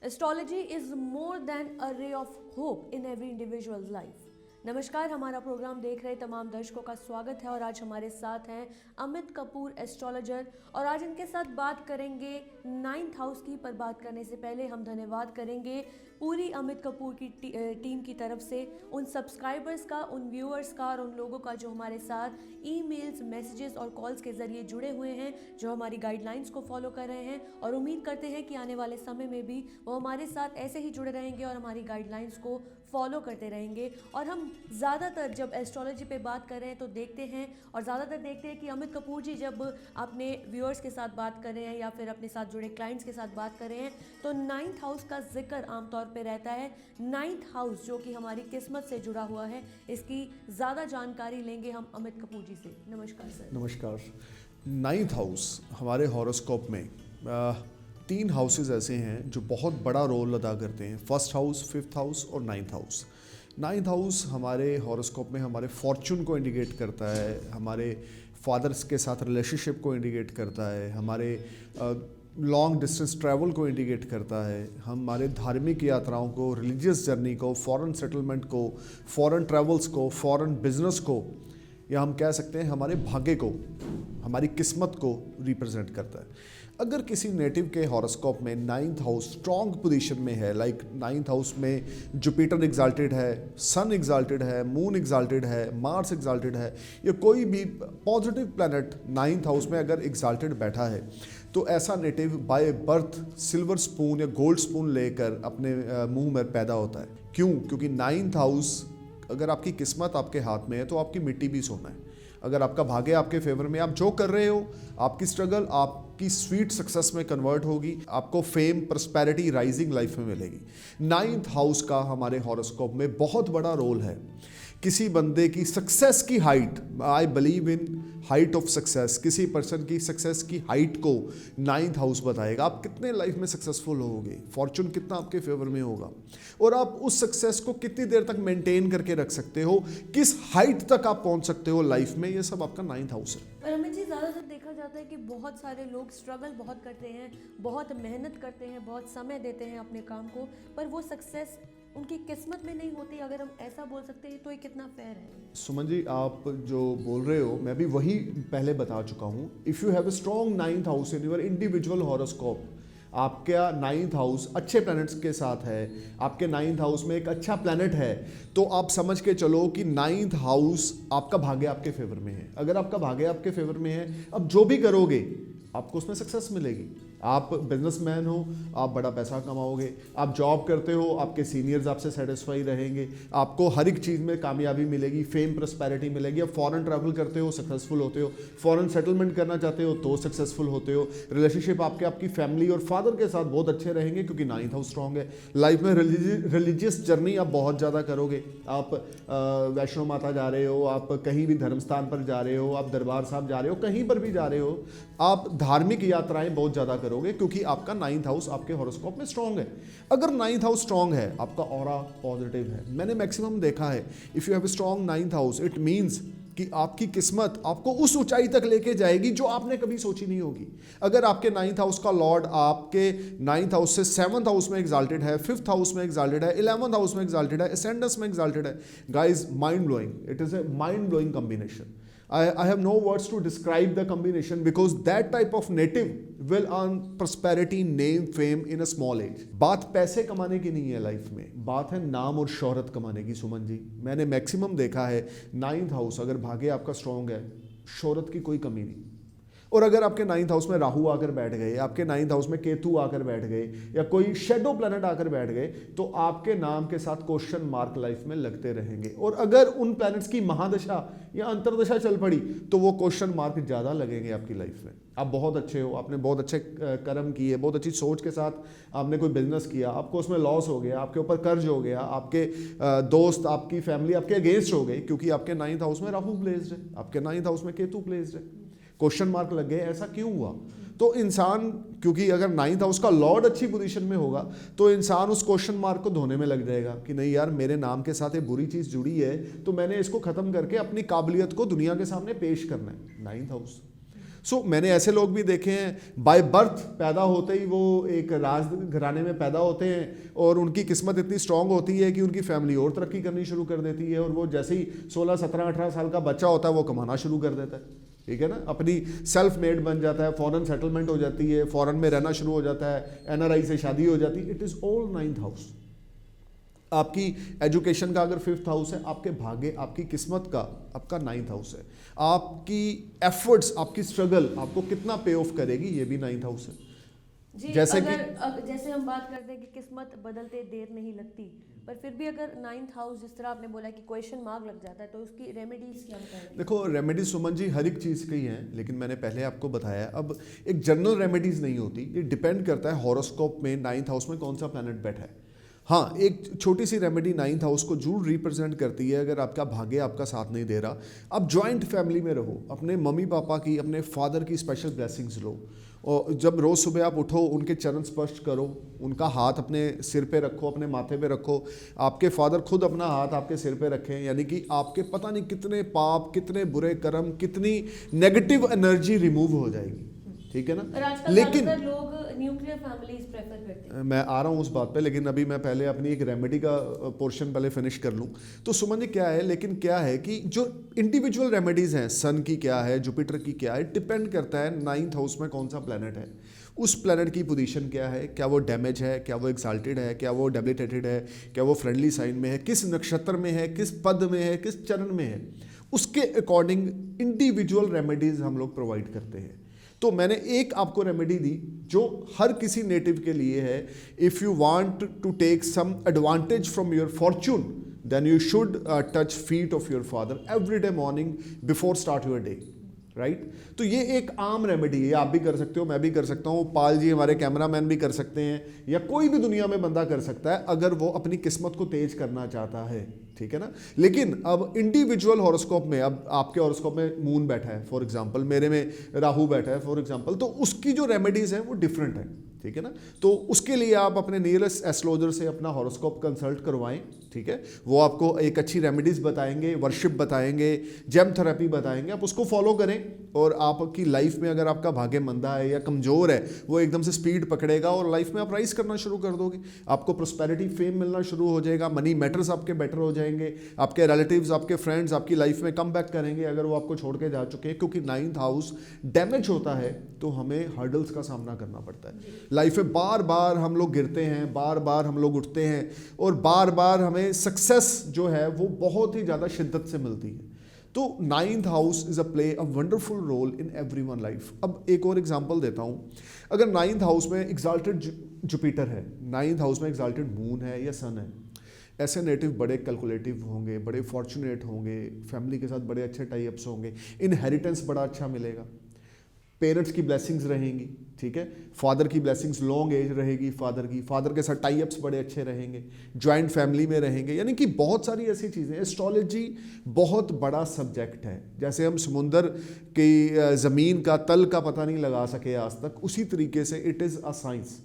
Astrology is more than a ray of hope in every individual's life. नमस्कार, हमारा programme देख रहे तमाम दर्शकों का स्वागत है और आज हमारे साथ हैं अमित कपूर एस्ट्रोलॉजर और आज इनके साथ बात करेंगे 9th हाउस की। पर बात करने से पहले हम धन्यवाद करेंगे पूरी अमित कपूर की टीम की तरफ से उन सब्सक्राइबर्स का, उन व्यूअर्स का और उन लोगों का जो हमारे साथ ईमेल्स, मैसेजेस और कॉल्स के ज़रिए जुड़े हुए हैं, जो हमारी गाइडलाइंस को फॉलो कर रहे हैं और उम्मीद करते हैं कि आने वाले समय में भी वो हमारे साथ ऐसे ही जुड़े रहेंगे और हमारी गाइडलाइंस को फॉलो करते रहेंगे। और हम ज़्यादातर जब एस्ट्रोलॉजी पे बात कर रहे हैं तो देखते हैं और ज़्यादातर देखते हैं कि अमित कपूर जी जब अपने व्यूअर्स के साथ बात कर रहे हैं या फिर अपने साथ जुड़े क्लाइंट्स के साथ बात कर रहे हैं तो 9th हाउस का जिक्र आमतौर पे रहता है। 9th हाउस जो कि हमारी किस्मत से जुड़ा हुआ है, इसकी ज़्यादा जानकारी लेंगे हम अमित कपूर जी से। नमस्कार सर। नमस्कार। 9th हाउस हमारे हॉरोस्कोप में 3 हाउसेस ऐसे हैं जो बहुत बड़ा रोल अदा करते हैं। फर्स्ट हाउस, 5th हाउस और 9th हाउस। 9th हाउस हमारे हॉरोस्कोप में हमारे फॉर्चून को इंडिकेट करता है, हमारे फादर्स के साथ रिलेशनशिप को इंडिकेट करता है, हमारे लॉन्ग डिस्टेंस ट्रैवल को इंडिकेट करता है, हमारे धार्मिक यात्राओं को, रिलीजियस जर्नी को, फॉरेन सेटलमेंट को, फॉरेन ट्रैवल्स को, फॉरेन बिजनेस को, या हम कह सकते हैं हमारे भाग्य को, हमारी किस्मत को रिप्रेजेंट करता है। अगर किसी नेटिव के हॉरोस्कोप में 9th हाउस स्ट्रॉन्ग पोजीशन में है, लाइक 9th हाउस में जुपिटर एग्जाल्टेड है, सन एग्जाल्टेड है, मून एग्जाल्टेड है, मार्स एग्जाल्टेड है, या कोई भी पॉजिटिव प्लैनेट 9th हाउस में अगर एग्जाल्टेड बैठा है तो ऐसा native by birth silver spoon या गोल्ड स्पून लेकर अपने मुंह में पैदा होता है। क्यों? क्योंकि 9th हाउस अगर आपकी किस्मत आपके हाथ में है तो आपकी मिट्टी भी सोना है। अगर आपका भाग्य आपके फेवर में, आप जो कर रहे हो, आपकी स्ट्रगल आपकी स्वीट सक्सेस में कन्वर्ट होगी, आपको फेम, प्रॉस्पेरिटी, राइजिंग लाइफ में मिलेगी। 9th हाउस का हमारे हॉरोस्कोप में बहुत बड़ा रोल है। किसी बंदे की सक्सेस की height, I believe in height of success, किसी पर्सन की सक्सेस की हाइट को 9th हाउस बताएगा। आप कितने लाइफ में सक्सेसफुल होगे, फॉर्चून कितना आपके फेवर में होगा और आप उस सक्सेस को कितनी देर तक मेंटेन करके रख सकते हो, किस हाइट तक आप पहुंच सकते हो लाइफ में, ये सब आपका 9th हाउस है। पर अमित जी, ज़्यादातर देखा जाता है कि बहुत सारे लोग स्ट्रगल बहुत करते हैं, बहुत मेहनत करते हैं, बहुत समय देते हैं अपने काम को, पर वो सक्सेस उनकी किस्मत में नहीं होती। अगर हम ऐसा बोल सकते हैं तो ये कितना फेयर है? सुमन जी, आप जो बोल रहे हो मैं भी वही पहले बता चुका हूँ। If you have a strong 9th house in your individual horoscope, आपका 9th हाउस अच्छे प्लैनेट्स के साथ है, आपके 9th हाउस में एक अच्छा प्लैनेट है, तो आप समझ के चलो कि 9th हाउस आपका भाग्य आपके फेवर में है। अगर आपका भाग्य आपके फेवर में है, अब जो भी करोगे आपको उसमें सक्सेस मिलेगी। आप बिजनेसमैन हो, आप बड़ा पैसा कमाओगे, आप जॉब करते हो, आपके सीनियर्स आपसे सेटिस्फाई रहेंगे, आपको हर एक चीज़ में कामयाबी मिलेगी, फेम, प्रॉस्पेरिटी मिलेगी। आप फॉरेन ट्रैवल करते हो, सक्सेसफुल होते हो, फॉरेन सेटलमेंट करना चाहते हो तो सक्सेसफुल होते हो। रिलेशनशिप आपकी फैमिली और फादर के साथ बहुत अच्छे रहेंगे क्योंकि 9th हाउस स्ट्रॉन्ग है। लाइफ में रिलीजियस जर्नी आप बहुत ज़्यादा करोगे। आप वैष्णो माता जा रहे हो, आप कहीं भी धर्म स्थान पर जा रहे हो, आप दरबार साहब जा रहे हो, कहीं पर भी जा रहे हो, आप धार्मिक यात्राएं बहुत ज़्यादा करोगे क्योंकि आपका 9th हाउस आपके हॉरोस्कोप में स्ट्रांग है। अगर 9th हाउस स्ट्रांग है, आपका ऑरा पॉजिटिव है। मैंने मैक्सिमम देखा है, if you have a strong 9th house, it means कि आपकी किस्मत आपको उस ऊंचाई तक लेके जाएगी जो आपने कभी सोची नहीं होगी। अगर आपके 9th हाउस का लॉर्ड आपके 9th हाउस से 7th हाउस में एग्जाल्टेड है, 5th हाउस में एग्जाल्टेड है, 11th हाउस में एग्जाल्टेड है, असेंडेंस में एग्जाल्टेड है, guys mind blowing, it is a mind blowing combination. I have no words to describe the combination because that type of native will earn prosperity, name, fame in a small age. बात पैसे कमाने की नहीं है life में, बात है नाम और शोहरत कमाने की। सुमन जी, मैंने मैक्सिमम देखा है 9th हाउस अगर भाग्य आपका स्ट्रॉन्ग है, शोहरत की कोई कमी नहीं। और अगर आपके 9th हाउस में राहु आकर बैठ गए, आपके 9th हाउस में केतु आकर बैठ गए या कोई शेडो प्लैनेट आकर बैठ गए तो आपके नाम के साथ क्वेश्चन मार्क लाइफ में लगते रहेंगे। और अगर उन प्लैनेट्स की महादशा या अंतरदशा चल पड़ी तो वो क्वेश्चन मार्क ज़्यादा लगेंगे आपकी लाइफ में। आप बहुत अच्छे हो, आपने बहुत अच्छे कर्म किए, बहुत अच्छी सोच के साथ आपने कोई बिजनेस किया, आपको उसमें लॉस हो गया, आपके ऊपर कर्ज हो गया, आपके दोस्त, आपकी फैमिली आपके अगेंस्ट हो गई क्योंकि आपके 9th हाउस में राहु प्लेस्ड है, आपके 9th हाउस में केतु प्लेस्ड है, क्वेश्चन मार्क लग गए। ऐसा क्यों हुआ? तो इंसान, क्योंकि अगर 9th हाउस का लॉर्ड अच्छी पोजीशन में होगा तो इंसान उस क्वेश्चन मार्क को धोने में लग जाएगा कि नहीं यार, मेरे नाम के साथ ये बुरी चीज़ जुड़ी है तो मैंने इसको ख़त्म करके अपनी काबिलियत को दुनिया के सामने पेश करना है। 9th हाउस सो मैंने ऐसे लोग भी देखे हैं बाय बर्थ पैदा होते ही वो एक राज घराने में पैदा होते हैं और उनकी किस्मत इतनी स्ट्रांग होती है कि उनकी फैमिली और तरक्की करनी शुरू कर देती है और वो जैसे ही 16, 17, 18 साल का बच्चा होता है वो कमाना शुरू कर देता है, ठीक है ना, अपनी सेल्फ मेड बन जाता है, फॉरेन सेटलमेंट हो जाती है, फॉरेन में रहना शुरू हो जाता है, एनआरआई से शादी हो जाती है। It is all 9th house. आपकी एजुकेशन का अगर 5th हाउस है, आपके भाग्य आपकी किस्मत का आपका 9th हाउस है। आपकी एफर्ट्स, आपकी स्ट्रगल आपको कितना पे ऑफ करेगी, ये भी 9th हाउस है। जी, जैसे जैसे हम बात करते हैं कि किस्मत बदलते देर नहीं लगती, पर फिर भी अगर 9th हाउस जिस तरह आपने बोला कि क्वेश्चन मार्क लग जाता है, तो उसकी रेमेडीज क्या बताएंगे? देखो रेमेडीज सुमन जी हर एक चीज़ की हैं, लेकिन मैंने पहले आपको बताया अब एक जनरल रेमेडीज नहीं होती, ये डिपेंड करता है हॉरोस्कोप में 9th हाउस में कौन सा प्लैनेट बैठा है। हाँ, एक छोटी सी रेमेडी 9th हाउस को जरूर रिप्रेजेंट करती है। अगर आपका भाग्य आपका साथ नहीं दे रहा, आप जॉइंट फैमिली में रहो, अपने मम्मी पापा की, अपने फादर की स्पेशल ब्लेसिंग्स लो, और जब रोज़ सुबह आप उठो उनके चरण स्पर्श करो, उनका हाथ अपने सिर पे रखो, अपने माथे पे रखो, आपके फादर खुद अपना हाथ आपके सिर पे रखें, यानी कि आपके पता नहीं कितने पाप, कितने बुरे कर्म, कितनी नेगेटिव एनर्जी रिमूव हो जाएगी, ठीक है ना। लेकिन लोग न्यूक्लियर फैमिलीज प्रेफर करते हैं। मैं आ रहा हूँ उस बात पे, लेकिन अभी मैं पहले अपनी एक रेमेडी का पोर्शन पहले फिनिश कर लूँ। तो सुमन जी क्या है, लेकिन क्या है कि जो इंडिविजुअल रेमेडीज़ हैं, सन की क्या है, जुपिटर की क्या है, डिपेंड करता है 9th हाउस में कौन सा प्लैनेट है, उस प्लैनेट की पोजीशन क्या है, क्या वो डैमेज है, क्या वो एक्साल्टेड है, क्या वो डेबिलिटेटेड है, क्या वो फ्रेंडली साइन में है, किस नक्षत्र में है, किस पद में है, किस चरण में है, उसके अकॉर्डिंग इंडिविजुअल रेमेडीज़ हम लोग प्रोवाइड करते हैं। तो मैंने एक आपको रेमेडी दी जो हर किसी नेटिव के लिए है। If you want to take some advantage from your fortune, then you should touch feet of your father every day morning before start your day, right. तो ये एक आम रेमेडी है, आप भी कर सकते हो, मैं भी कर सकता हूँ, पाल जी हमारे कैमरामैन भी कर सकते हैं, या कोई भी दुनिया में बंदा कर सकता है अगर वो अपनी किस्मत को तेज करना चाहता है, ठीक है ना। लेकिन अब इंडिविजुअल हॉरोस्कोप में, अब आपके हॉरोस्कोप में मून बैठा है फॉर एग्जांपल, मेरे में राहु बैठा है फॉर एग्जांपल, तो उसकी जो रेमेडीज है वो डिफरेंट है, ठीक है ना। तो उसके लिए आप अपने नियरेस्ट एस्ट्रोलॉजर से अपना हॉरोस्कोप कंसल्ट करवाएं, ठीक है। वो आपको एक अच्छी रेमेडीज बताएंगे, वर्शिप बताएंगे, जेम थेरेपी बताएंगे, आप उसको फॉलो करें और आपकी लाइफ में अगर आपका भाग्य मंदा है या कमजोर है, वो एकदम से स्पीड पकड़ेगा और लाइफ में आप राइज करना शुरू कर दोगे, आपको प्रोस्पेरिटी, फेम मिलना शुरू हो जाएगा, मनी मैटर्स आपके बेटर हो जाएंगे, आपके रिलेटिव्स, आपके फ्रेंड्स आपकी लाइफ में कम बैक करेंगे अगर वो आपको छोड़ के जा चुके हैं, क्योंकि 9th हाउस डैमेज होता है तो हमें हर्डल्स का सामना करना पड़ता है लाइफ में। बार बार हम लोग गिरते हैं, बार बार हम लोग उठते हैं और बार बार हमें सक्सेस जो है वो बहुत ही ज़्यादा शिद्दत से मिलती है। तो 9th house is play a wonderful role in everyone life. अब एक और एग्जांपल देता हूँ, अगर 9th हाउस में एग्जाल्टेड जुपिटर है, 9th हाउस में एग्जाल्टेड मून है या सन है, ऐसे नेटिव बड़े कैलकुलेटिव होंगे, बड़े फॉर्चुनेट होंगे, फैमिली के साथ बड़े अच्छे टाई अप्स होंगे, इनहेरिटेंस बड़ा अच्छा मिलेगा, पेरेंट्स की ब्लेसिंग्स रहेंगी, ठीक है, फादर की ब्लेसिंग्स, लॉन्ग एज रहेगी फादर की, फादर के साथ टाई अप्स बड़े अच्छे रहेंगे, जॉइंट फैमिली में रहेंगे, यानी कि बहुत सारी ऐसी चीज़ें। एस्ट्रोलॉजी बहुत बड़ा सब्जेक्ट है, जैसे हम समुंदर की ज़मीन का तल का पता नहीं लगा सके आज तक, उसी तरीके से इट इज़ अ साइंस,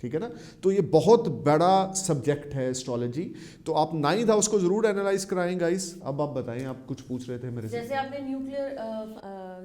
ठीक है ना। तो ये बहुत बड़ा सब्जेक्ट है एस्ट्रोलॉजी। तो आप 9th हाउस को जरूर एनालाइज कराएं गाइस। अब आप बताएं, आप कुछ पूछ रहे थे मेरे से। जैसे आपने न्यूक्लियर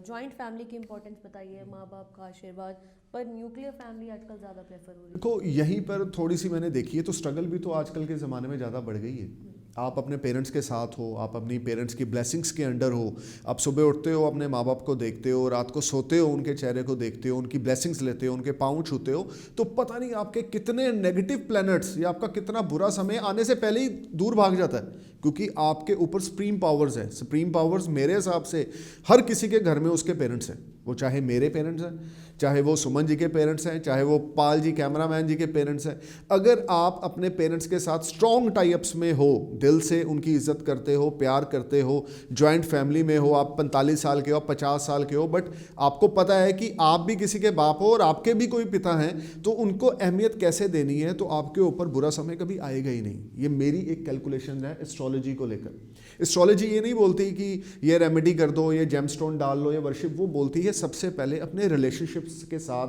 जॉइंट फैमिली की इंपॉर्टेंस बताई है, माँ बाप का आशीर्वाद, पर न्यूक्लियर फैमिली आजकल ज़्यादा प्रेफर हो रही है। देखो यहीं पर थोड़ी सी मैंने देखी है, तो स्ट्रगल भी तो आजकल के ज़माने में ज़्यादा बढ़ गई है। आप अपने पेरेंट्स के साथ हो, आप अपनी पेरेंट्स की ब्लेसिंग्स के अंडर हो, आप सुबह उठते हो अपने माँ बाप को देखते हो, रात को सोते हो उनके चेहरे को देखते हो, उनकी ब्लेसिंग्स लेते हो, उनके पाँव छूते हो, तो पता नहीं आपके कितने नेगेटिव प्लैनेट्स या आपका कितना बुरा समय आने से पहले ही दूर भाग जाता है, क्योंकि आपके ऊपर सुप्रीम पावर्स हैं। सुप्रीम पावर्स मेरे हिसाब से हर किसी के घर में उसके पेरेंट्स हैं, वो चाहे मेरे पेरेंट्स हैं, चाहे वो सुमन जी के पेरेंट्स हैं, चाहे वो पाल जी कैमरामैन जी के पेरेंट्स हैं। अगर आप अपने पेरेंट्स के साथ स्ट्रॉन्ग टाई अप्स में हो, दिल से उनकी इज्जत करते हो, प्यार करते हो, जॉइंट फैमिली में हो, आप 45 साल के हो, 50 साल के हो, बट आपको पता है कि आप भी किसी के बाप हो और आपके भी कोई पिता हैं, तो उनको अहमियत कैसे देनी है, तो आपके ऊपर बुरा समय कभी आएगा ही नहीं। ये मेरी एक कैलकुलेशन है एस्ट्रोलॉजी को लेकर। एस्ट्रोलॉजी ये नहीं बोलती कि ये रेमेडी कर दो, ये जेमस्टोन डाल लो, ये वर्शिप, वो बोलती है सबसे पहले अपने रिलेशनशिप्स के साथ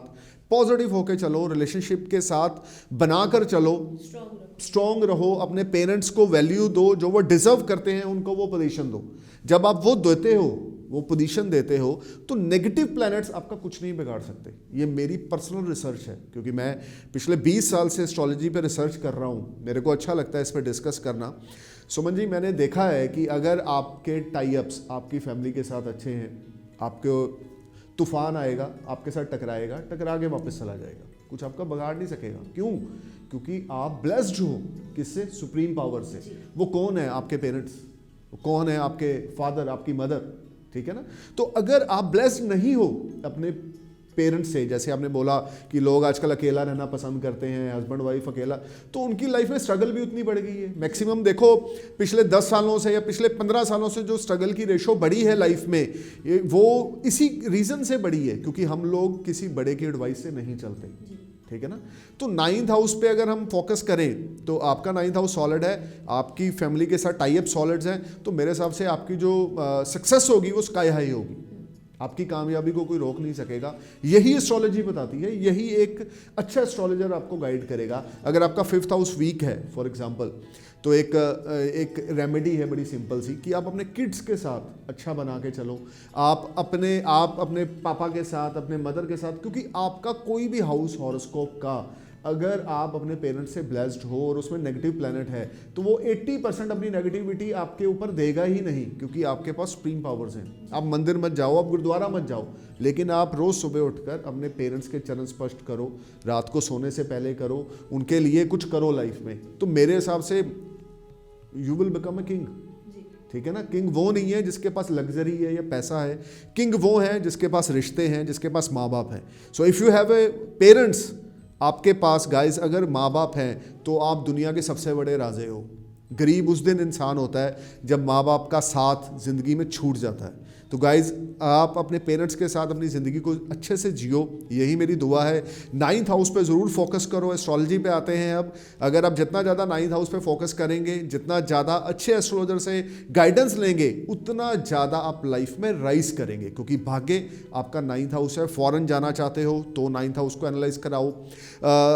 पॉजिटिव होकर चलो, रिलेशनशिप के साथ बनाकर चलो, स्ट्रॉन्ग रहो, अपने पेरेंट्स को वैल्यू दो, जो वो डिजर्व करते हैं उनको वो पोजीशन दो। जब आप वो देते हो वो पोजीशन देते हो, तो नेगेटिव प्लैनेट्स आपका कुछ नहीं बिगाड़ सकते। ये मेरी पर्सनल रिसर्च है, क्योंकि मैं पिछले 20 साल से एस्ट्रोलॉजी पे रिसर्च कर रहा हूँ, मेरे को अच्छा लगता है इस पर डिस्कस करना। सुमन जी, मैंने देखा है कि अगर आपके टाई अप्स आपकी फैमिली के साथ अच्छे हैं, आपको तूफान आएगा, आपके साथ टकराएगा, टकरा के वापस चला जाएगा, कुछ आपका बिगाड़ नहीं सकेगा। क्यों? क्योंकि आप ब्लेस्ड हो। किससे? सुप्रीम पावर से। वो कौन है? आपके पेरेंट्स। वो कौन है? आपके फादर, आपकी मदर। ठीक है ना? तो अगर आप ब्लेस्ड नहीं हो अपने पेरेंट्स से, जैसे आपने बोला कि लोग आजकल अकेला रहना पसंद करते हैं, हस्बैंड वाइफ अकेला, तो उनकी लाइफ में स्ट्रगल भी उतनी बढ़ गई है। मैक्सिमम देखो पिछले 10 सालों से या पिछले 15 सालों से जो स्ट्रगल की रेशो बढ़ी है लाइफ में, वो इसी रीजन से बढ़ी है, क्योंकि हम लोग किसी बड़े की एडवाइस से नहीं चलते। ठीक है ना? तो 9th हाउस पे अगर हम फोकस करें तो आपका 9th हाउस सॉलिड है, आपकी फैमिली के साथ टाई अप सॉलिड्स हैं, तो मेरे हिसाब से आपकी जो सक्सेस होगी वो स्काई हाई होगी। आपकी कामयाबी को कोई रोक नहीं सकेगा। यही एस्ट्रोलॉजी बताती है, यही एक अच्छा एस्ट्रोलॉजर आपको गाइड करेगा। अगर आपका 5th हाउस वीक है फॉर एग्जांपल, तो एक रेमेडी है बड़ी सिंपल सी, कि आप अपने किड्स के साथ अच्छा बना के चलो। आप अपने पापा के साथ, अपने मदर के साथ, क्योंकि आपका कोई भी हाउस हॉरोस्कोप का अगर आप अपने पेरेंट्स से ब्लेस्ड हो और उसमें नेगेटिव प्लैनेट है, तो वो 80% अपनी नेगेटिविटी आपके ऊपर देगा ही नहीं, क्योंकि आपके पास सुप्रीम पावर्स हैं। आप मंदिर मत जाओ, आप गुरुद्वारा मत जाओ, लेकिन आप रोज़ सुबह उठकर अपने पेरेंट्स के चरण स्पर्श करो, रात को सोने से पहले करो, उनके लिए कुछ करो लाइफ में, तो मेरे हिसाब से you will become a king. ठीक है ना? किंग वो नहीं है जिसके पास लग्जरी है या पैसा है, किंग वो है जिसके पास रिश्ते हैं, जिसके पास माँ बाप हैं। So if you have a parents, आपके पास गाइस अगर माँ बाप हैं, तो आप दुनिया के सबसे बड़े राजे हो। गरीब उस दिन इंसान होता है जब माँ बाप का साथ ज़िंदगी में छूट जाता है। तो गाइज़, आप अपने पेरेंट्स के साथ अपनी ज़िंदगी को अच्छे से जियो, यही मेरी दुआ है। 9th हाउस पे ज़रूर फोकस करो। एस्ट्रोलॉजी पे आते हैं अब। अगर आप जितना ज़्यादा 9th हाउस पे फोकस करेंगे, जितना ज़्यादा अच्छे एस्ट्रोलॉजर से गाइडेंस लेंगे, उतना ज़्यादा आप लाइफ में राइज करेंगे, क्योंकि भाग्य आपका 9th हाउस है। फॉरेन जाना चाहते हो तो 9th हाउस को एनालाइज कराओ।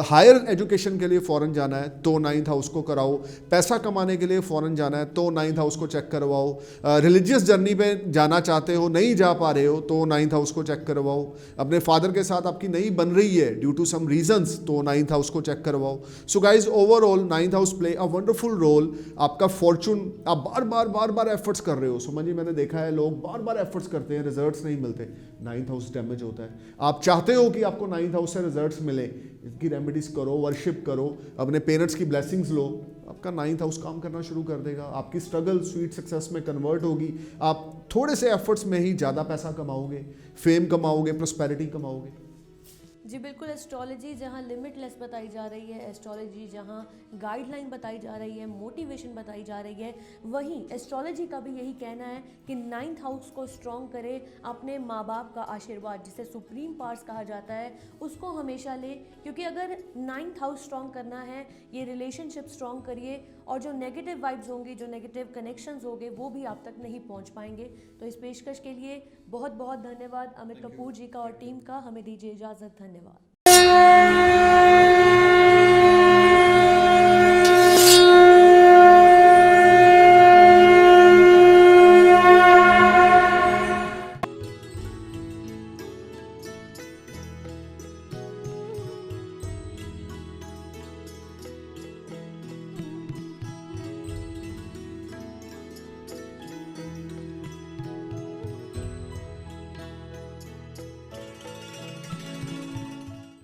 हायर एजुकेशन के लिए फॉरेन जाना है तो 9th हाउस को कराओ। पैसा कमाने के लिए फॉरेन जाना है तो 9th हाउस को चेक करवाओ। रिलीजियस जर्नी पे जाना चाहते हो, नहीं जा पा रहे हो, तो 9th हाउस को चेक करवाओ। अपने फादर के साथ आपकी नहीं बन रही है ड्यू टू सम रीजंस, तो 9th हाउस को चेक करवाओ। So guys, overall 9th house play a wonderful role. आपका फॉर्चून, आप बार बार एफर्ट्स कर रहे हो। समझिए, मैंने देखा है लोग बार बार एफर्ट्स करते हैं, रिजल्ट्स नहीं मिलते, 9th हाउस डैमेज होता है। आप चाहते हो कि आपको 9th हाउस से रिजल्ट्स मिले, इसकी रेमेडीज करो, वर्शिप करो, अपने पेरेंट्स की ब्लेसिंग्स लो, आपका 9th हाउस काम करना शुरू कर देगा। आपकी स्ट्रगल स्वीट सक्सेस में कन्वर्ट होगी। आप थोड़े से एफर्ट्स में ही ज़्यादा पैसा कमाओगे, फेम कमाओगे, प्रोस्पेरिटी कमाओगे। जी बिल्कुल, एस्ट्रोलॉजी जहाँ लिमिटलेस बताई जा रही है, एस्ट्रोलॉजी जहाँ गाइडलाइन बताई जा रही है, मोटिवेशन बताई जा रही है, वहीं एस्ट्रोलॉजी का भी यही कहना है कि 9th हाउस को स्ट्रॉन्ग करे, अपने माँ बाप का आशीर्वाद, जिसे सुप्रीम पावर्स कहा जाता है, उसको हमेशा ले। क्योंकि अगर 9th हाउस स्ट्रॉन्ग करना है, ये रिलेशनशिप स्ट्रॉन्ग करिए, और जो नेगेटिव वाइब्स होंगी, जो नेगेटिव कनेक्शंस होंगे, वो भी आप तक नहीं पहुँच पाएंगे। तो इस पेशकश के लिए बहुत बहुत धन्यवाद अमित कपूर जी का और टीम का। हमें दीजिए इजाज़त। धन्यवाद।